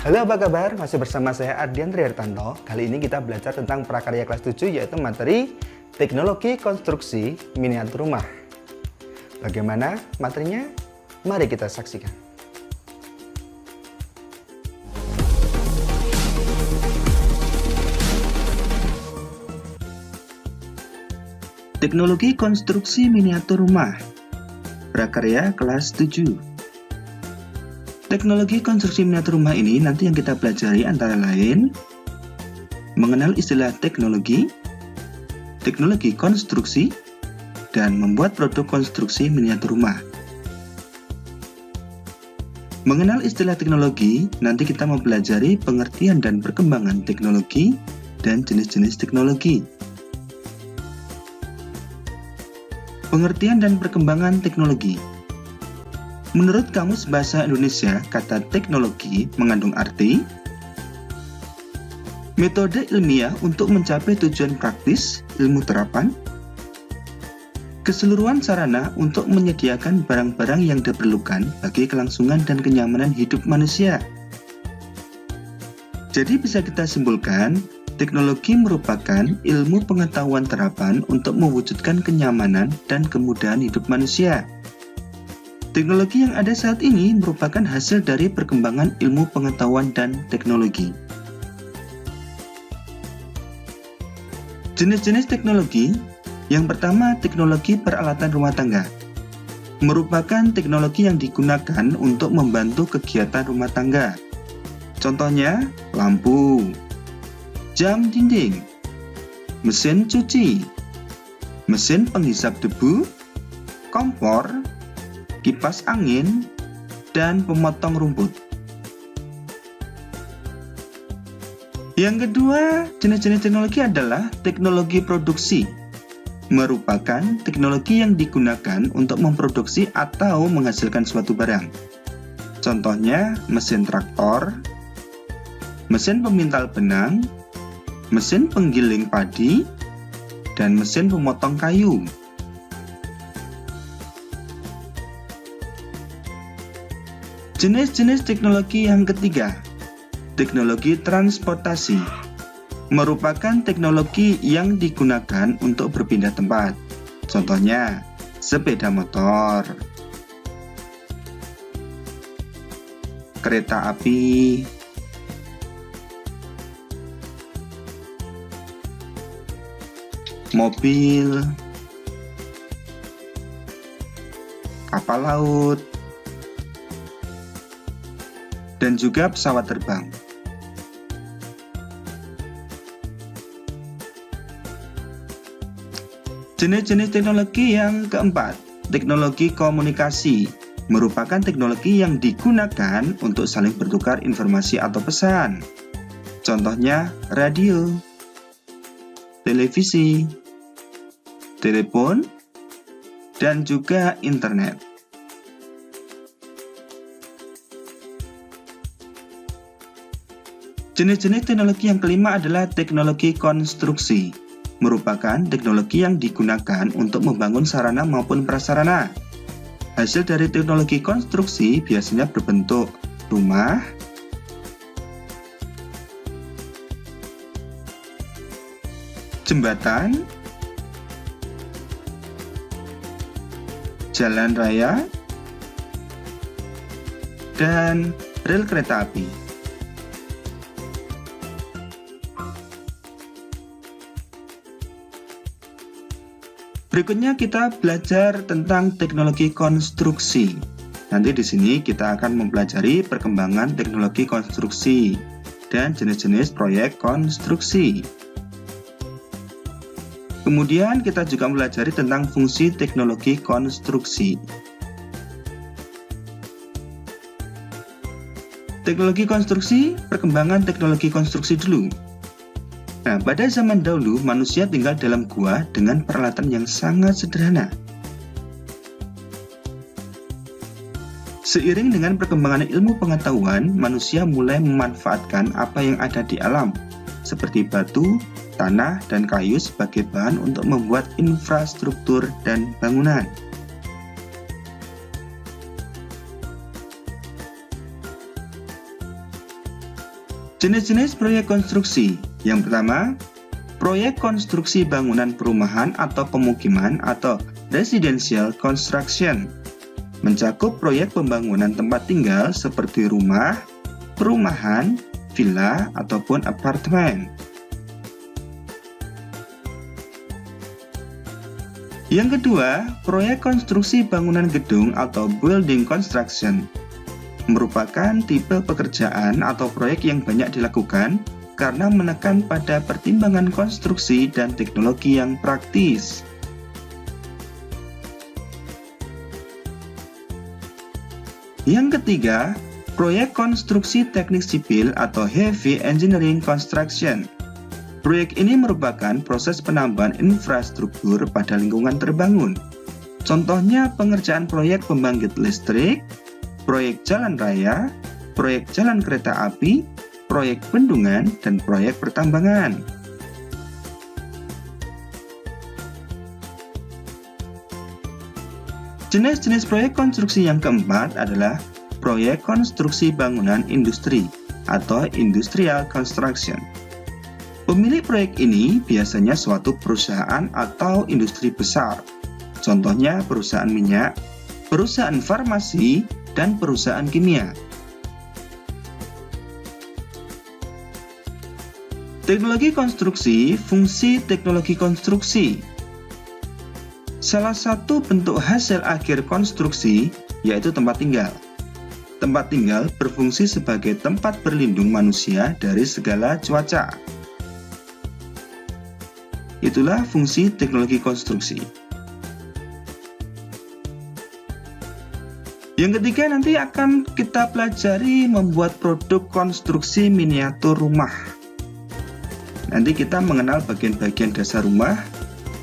Halo, apa kabar? Masih bersama saya Ardian Trihartanto. Kali ini kita belajar tentang prakarya kelas 7, yaitu materi teknologi konstruksi miniatur rumah. Bagaimana materinya? Mari kita saksikan. Teknologi konstruksi miniatur rumah, prakarya kelas 7. Teknologi konstruksi miniatur rumah ini nanti yang kita pelajari antara lain mengenal istilah teknologi, teknologi konstruksi, dan membuat produk konstruksi miniatur rumah. Mengenal istilah teknologi, nanti kita mempelajari pengertian dan perkembangan teknologi dan jenis-jenis teknologi. Pengertian dan perkembangan teknologi. Menurut Kamus Bahasa Indonesia, kata teknologi mengandung arti metode ilmiah untuk mencapai tujuan praktis, ilmu terapan, keseluruhan sarana untuk menyediakan barang-barang yang diperlukan bagi kelangsungan dan kenyamanan hidup manusia. Jadi bisa kita simpulkan, teknologi merupakan ilmu pengetahuan terapan untuk mewujudkan kenyamanan dan kemudahan hidup manusia. Teknologi yang ada saat ini merupakan hasil dari perkembangan ilmu pengetahuan dan teknologi. Jenis-jenis teknologi. Yang pertama, teknologi peralatan rumah tangga. Merupakan teknologi yang digunakan untuk membantu kegiatan rumah tangga. Contohnya, lampu, jam dinding, mesin cuci, mesin penghisap debu, kompor, kipas angin, dan pemotong rumput. Yang kedua, jenis-jenis teknologi adalah teknologi produksi. Merupakan teknologi yang digunakan untuk memproduksi atau menghasilkan suatu barang. Contohnya, mesin traktor, mesin pemintal benang, mesin penggiling padi, dan mesin pemotong kayu. Jenis-jenis teknologi yang ketiga, teknologi transportasi, merupakan teknologi yang digunakan untuk berpindah tempat. Contohnya, sepeda motor, kereta api, mobil, kapal laut, dan juga pesawat terbang. Jenis-jenis teknologi yang keempat, teknologi komunikasi, merupakan teknologi yang digunakan untuk saling bertukar informasi atau pesan. Contohnya, radio, televisi, telepon, dan juga internet. Jenis-jenis teknologi yang kelima adalah teknologi konstruksi, merupakan teknologi yang digunakan untuk membangun sarana maupun prasarana. Hasil dari teknologi konstruksi biasanya berbentuk rumah, jembatan, jalan raya, dan rel kereta api. Berikutnya kita belajar tentang teknologi konstruksi. Nanti di sini kita akan mempelajari perkembangan teknologi konstruksi dan jenis-jenis proyek konstruksi. Kemudian kita juga mempelajari tentang fungsi teknologi konstruksi. Teknologi konstruksi, perkembangan teknologi konstruksi dulu. Nah, pada zaman dahulu manusia tinggal dalam gua dengan peralatan yang sangat sederhana. Seiring dengan perkembangan ilmu pengetahuan, manusia mulai memanfaatkan apa yang ada di alam, seperti batu, tanah, dan kayu sebagai bahan untuk membuat infrastruktur dan bangunan. Jenis-jenis proyek konstruksi. Yang pertama, proyek konstruksi bangunan perumahan atau pemukiman atau residential construction. Mencakup proyek pembangunan tempat tinggal seperti rumah, perumahan, villa, ataupun apartemen. Yang kedua, proyek konstruksi bangunan gedung atau building construction. Merupakan tipe pekerjaan atau proyek yang banyak dilakukan karena menekan pada pertimbangan konstruksi dan teknologi yang praktis. Yang ketiga, proyek konstruksi teknik sipil atau heavy engineering construction. Proyek ini merupakan proses penambahan infrastruktur pada lingkungan terbangun. Contohnya pengerjaan proyek pembangkit listrik, proyek jalan raya, proyek jalan kereta api, proyek bendungan, dan proyek pertambangan. Jenis-jenis proyek konstruksi yang keempat adalah proyek konstruksi bangunan industri atau industrial construction. Pemilik proyek ini biasanya suatu perusahaan atau industri besar. Contohnya perusahaan minyak, perusahaan farmasi, dan perusahaan kimia. Teknologi konstruksi, fungsi teknologi konstruksi. Salah satu bentuk hasil akhir konstruksi yaitu tempat tinggal. Tempat tinggal berfungsi sebagai tempat berlindung manusia dari segala cuaca. Itulah fungsi teknologi konstruksi. Yang ketiga nanti akan kita pelajari membuat produk konstruksi miniatur rumah. Nanti kita mengenal bagian-bagian dasar rumah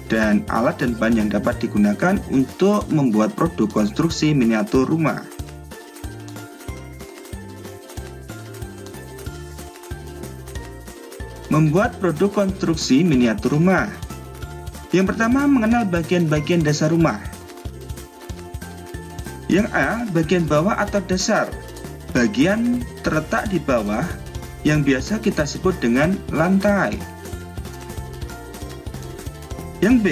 dan alat dan bahan yang dapat digunakan untuk membuat produk konstruksi miniatur rumah. Membuat produk konstruksi miniatur rumah. Yang pertama, mengenal bagian-bagian dasar rumah. Yang A, bagian bawah atau dasar. Bagian terletak di bawah yang biasa kita sebut dengan lantai. Yang B,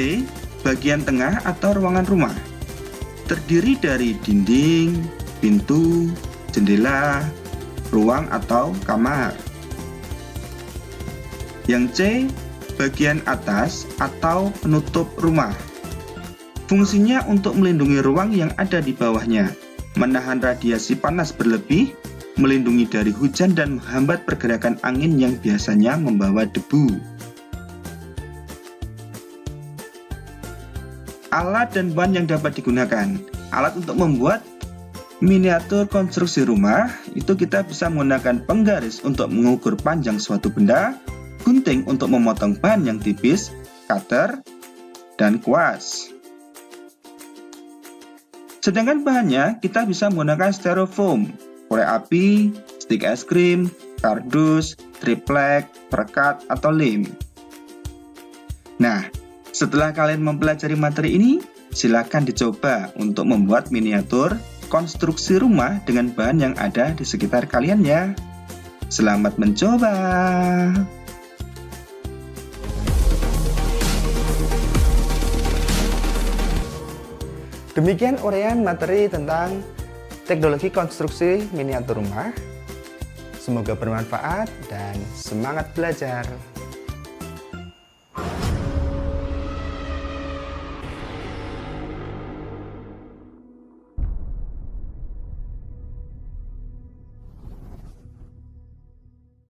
bagian tengah atau ruangan rumah. Terdiri dari dinding, pintu, jendela, ruang atau kamar. Yang C, bagian atas atau penutup rumah. Fungsinya untuk melindungi ruang yang ada di bawahnya, menahan radiasi panas berlebih, melindungi dari hujan dan menghambat pergerakan angin yang biasanya membawa debu. Alat dan bahan yang dapat digunakan. Alat untuk membuat miniatur konstruksi rumah, itu kita bisa menggunakan penggaris untuk mengukur panjang suatu benda, gunting untuk memotong bahan yang tipis, cutter, dan kuas. Sedangkan bahannya kita bisa menggunakan styrofoam, korek api, stik es krim, kardus, triplek, perekat, atau lem. Nah, setelah kalian mempelajari materi ini, silakan dicoba untuk membuat miniatur konstruksi rumah dengan bahan yang ada di sekitar kalian ya. Selamat mencoba! Demikian uraian materi tentang teknologi konstruksi miniatur rumah. Semoga bermanfaat dan semangat belajar.